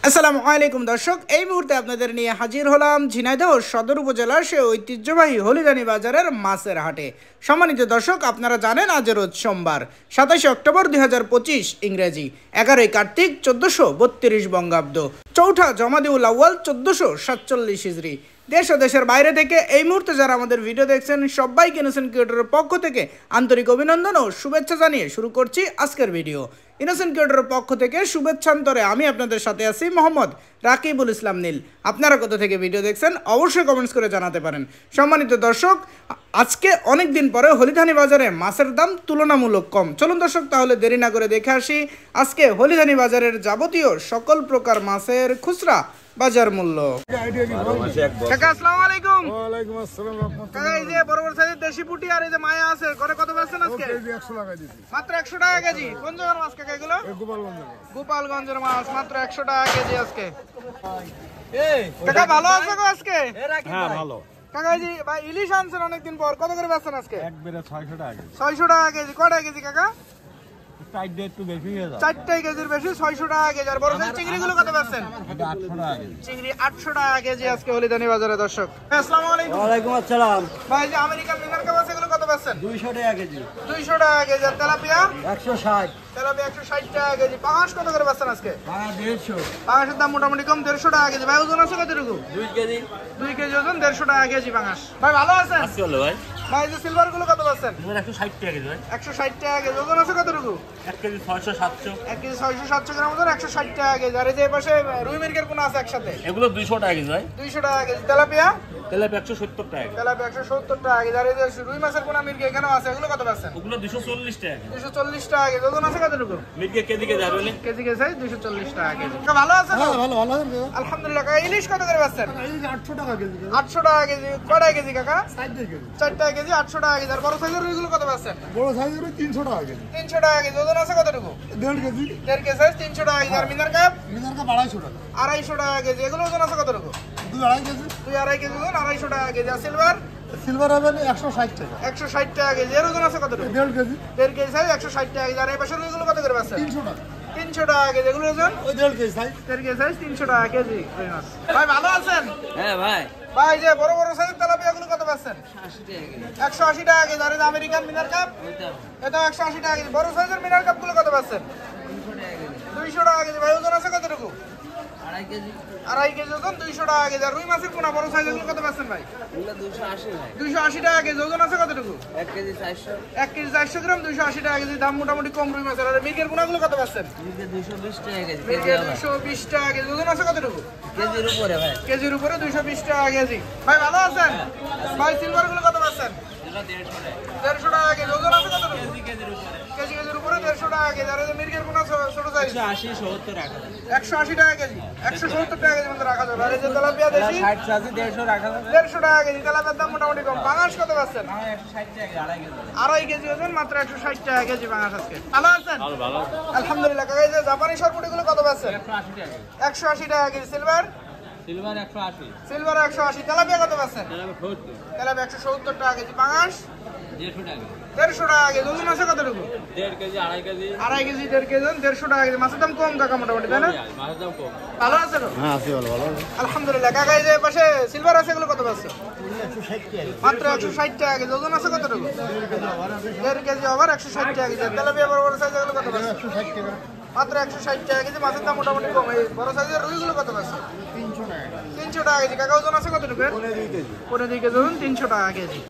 আসসালামু আলাইকুম দর্শক, এই মুহূর্তে আপনাদের নিয়ে হাজির হলাম ঝিনাইদহ সদর উপজেলার সে ঐতিহ্যবাহী হলিদানি বাজারের মাছের হাটে। সম্মানিত দর্শক, আপনারা জানেন আজ রোজ সোমবার 27 অক্টোবর 2025 ইংরেজি, 11 কার্তিক 1432 বঙ্গাব্দ, চৌঠা জমাদিউল আউয়াল 1447 হিজরি। দেশ ও দেশের বাইরে থেকে এই মুহূর্তে যারা আমাদের ভিডিও দেখছেন সবাইকে ইনোসেন্ট ক্রিয়েটরের পক্ষ থেকে আন্তরিক অভিনন্দন ও শুভেচ্ছা জানিয়ে শুরু করছি আজকের ভিডিও। ইনোসেন্ট ক্রিয়েটরের পক্ষ থেকে শুভেচ্ছান্তরে আমি আপনাদের সাথে আছি মোহাম্মদ রাকিবুল ইসলাম নীল। আপনারা কোথা থেকে ভিডিও দেখছেন অবশ্যই কমেন্টস করে জানাতে পারেন। সম্মানিত দর্শক, আজকে অনেক দিন পরে হলিধানি বাজারে মাছের দাম তুলনামূলক কম। চলুন দর্শক, তাহলে দেরি না করে দেখে আসি আজকে হলিধানি বাজারের যাবতীয় সকল প্রকার মাছের খুচরা বাজার মূল্য। কাকা আসসালামু আলাইকুম। ওয়ালাইকুম আসসালাম। কাকা, এই যে বড় বড় সাইজের দেশি পুঁটি আর এই যে মায়া আছে, করে কত বেচছেন আজকে? 100 টাকা দিছি। মাত্র 100 টাকা কেজি। কোন জায়গার মাছ কাকা এগুলো? গোপালগঞ্জের মাছ, মাত্র 100 টাকা কেজি আজকে। কাকা ভালো আছে গো আজকে? হ্যাঁ ভালো। কাকা, এই যে ভাই ইলিশ আনছেন অনেকদিন পর, কত করে বেচছেন আজকে? একবারে 600 টাকা। 600 টাকা কেজি। কয়টা কেজি কাকা? সাইডে একটু বেশি হয়ে যায়। 4 কেজির বেশি, 600 টাকা কেজি। আর বড় সাইজের চিংড়ি গুলো কত বেচছেন? এটা 800 টাকা কেজি। চিংড়ি 800 টাকা কেজি আজকে হলিদানি বাজারে দর্শক। আসসালামু আলাইকুম। ওয়ালাইকুম আসসালাম। ভাই, যে আমেরিকান মিনার কাপ আছে এগুলো কত বেচছেন? 200 টাকা কেজি। 200 টাকা কেজি। আর তেলাপিয়া? 160। তেলাপিয়া 160 টাকা কেজি। পাঙাশ কত করে বেচছেন আজকে? 150। পাঙাশের দাম মোটামুটি কম, 150 টাকা কেজি। ভাই ওজন আছে কতটুকু? 2 কেজি। 2 কেজি ওজন, 150 টাকা কেজি পাঙাশ। ভাই ভালো আছেন? আজকে হলো ভাই। ভাই, যে সিলভার গুলো কত বেচছেন? 160 টাকা কেজি ভাই। 160 টাকা কেজি। ওজন আছে কতটুকু? 1 কেজি 600 700। 1 কেজি 600-700 গ্রাম ওজন, 160 টাকা কেজি। আর এই যে পাশে রুই মির্গের কোন আছে একসাথে? এগুলো 200 টাকা কেজি ভাই। 200 টাকা কেজি। তেলাপিয়া? তেলাপিয়া 170 টাকা কেজি। তেলাপিয়া 170 টাকা কেজি। আর এই যে রুই মাছের কোন মির্গে এখানেও আছে, এগুলো কত বেচছেন? ওগুলো 240 টাকা কেজি। 240 টাকা কেজি। ওজন আছে কতটুকু? মির্গে কেজি কে যাবে না? কেজি কেজি 240 টাকা কেজি। ভালো আছেন? ভালো ভালো। আলহামদুলিল্লাহ। কাকা, ইলিশ কত করে বেচছেন? 800 টাকা কেজি। 800 টাকা কেজি। কয়টা কেজি কাকা? 60 কেজি। 4 টাকা কেজি, 800 টাকা কেজি। আর বড় সাইজের রুইগুলো কত বেচছেন? বড় সাইজের 300 টাকা কেজি। 300 টাকা কেজি। ওজন আছে কতটুকু? 1.5 কেজি। 1.5 কেজি সাইজ, 300 টাকা কেজি। আর মিনার কাপ? মিনার কা 250 টাকা। 250 টাকা কেজি। এগুলো ওজন আছে কতটুকু? 2.5 কেজি। 2.5 কেজি ওজন, 250 টাকা কেজি। আর সিলভার? সিলভার হবে 160 টাকা। 160 টাকা কেজি। এর ওজন আছে কতটুকু? 1.5 কেজি। 1.5 কেজি সাইজ, 160 টাকা কেজি। আর এই পাশের রুইগুলো কত করে বেচছেন? 300 টাকা। 300 টাকা কেজি। এগুলো ওজন? ওই 1.5 কেজি সাইজ। 1.5 কেজি সাইজ, 300 টাকা কেজি। রুই মাছ। ভাই ভালো আছেন? হ্যাঁ ভাই। ভাই, যে বড় বড় সাইজের তেলাপিয়াগুলো কত বেচছেন? 180 টাকা কেজি। আর এই যে আমেরিকান মিনার কাপ? এটা 180 টাকা কেজি। বড় সাইজের মিনার কাপগুলো কত বেচছেন? 200 টাকা কেজি। ভাই ওজন আছে কতটুকু? 2.5 কেজি। 2.5 কেজি ওজন, 200 টাকা কেজি। আর রুই মাছের পোনা বড় সাইজের গুলো কত বেচছেন ভাই? 280 টাকা কেজি। ওজন আছে কতটুকু? 1 কেজি 400। 1 কেজি 400 গ্রাম, 280 টাকা কেজি। দাম মোটামুটি কম রুই মাছের। আর মির্গের পোনাগুলো কত বেচছেন? 220 টাকা কেজি। মির্গের 220 টাকা কেজি। ওজন আছে কতটুকু? কেজির উপরে ভাই। কেজির উপরে 220 টাকা কেজি। ভাই ভালো আছেন? ভাই সিলভার গুলো কত বেচছেন? 150 টাকা কেজি। ওজন আছে কতটুকু? কেজির উপরে 150 টাকা কেজি। আর এই যে মির্গের পোনা ছোট সাইজ 180 70 রাখা যাবে। 180 টাকা কেজি, 170 টাকা কেজি মধ্যে রাখা যাবে। আর এই যে তেলাপিয়া দেশি 60 আছে 150 রাখা যাবে। 150 টাকা কেজি। তেলাপিয়ার দাম মোটামুটি কম। পাঙাশ কত বেচছেন? 160 টাকা 2.5 কেজি। 2.5 কেজি ওজন, মাত্র 160 টাকা কেজি পাঙাশ আজকে। ভালো আছেন? ভালো। আলহামদুলিল্লাহ। কাকা, এই যে জাপানি সরপুটিগুলো কত বেচছেন? 180 টাকা। 180 টাকা KG. Silver? Silver 180। Silver 180। Tilapia কত বেচছেন? তেলাপিয়া 70। তেলাপিয়া 170 টাকা কেজি। পাঙাশ 150 টাকা। 150 টাকা কেজি। ওজন আছে কতটুকু? 1.5 কেজি 2.5 কেজি। 2.5 কেজি, 1.5 কেজি ওজন, 150 টাকা কেজি। মাছের দাম কম কাকা মোটামুটি, তাই না? মাছের দাম কম। ভালো আছে তো? হ্যাঁ আছে ভালো। আলহামদুলিল্লাহ। কাকা, এই যে পাশে সিলভার আছে এগুলো কত বেচছেন? 160 টাকা। মাত্র 160 টাকা কেজি। ওজন আছে কতটুকু? 1.5 কেজি আবার 160 টাকা কেজি। তেলাপিয়া বড় বড় সাইজ এগুলো কত বেচছেন? 160 টাকা। মাত্র 160 টাকা কেজি। মাছের দাম মোটামুটি কম। এই বড় সাইজের রুইগুলো কত বেচছেন? 300 টাকা। 300 টাকা কেজি। কাকা, ওজন আছে কতটুকু? 2.5 কেজি। 2.5 কেজি ওজন, 300 টাকা কেজি।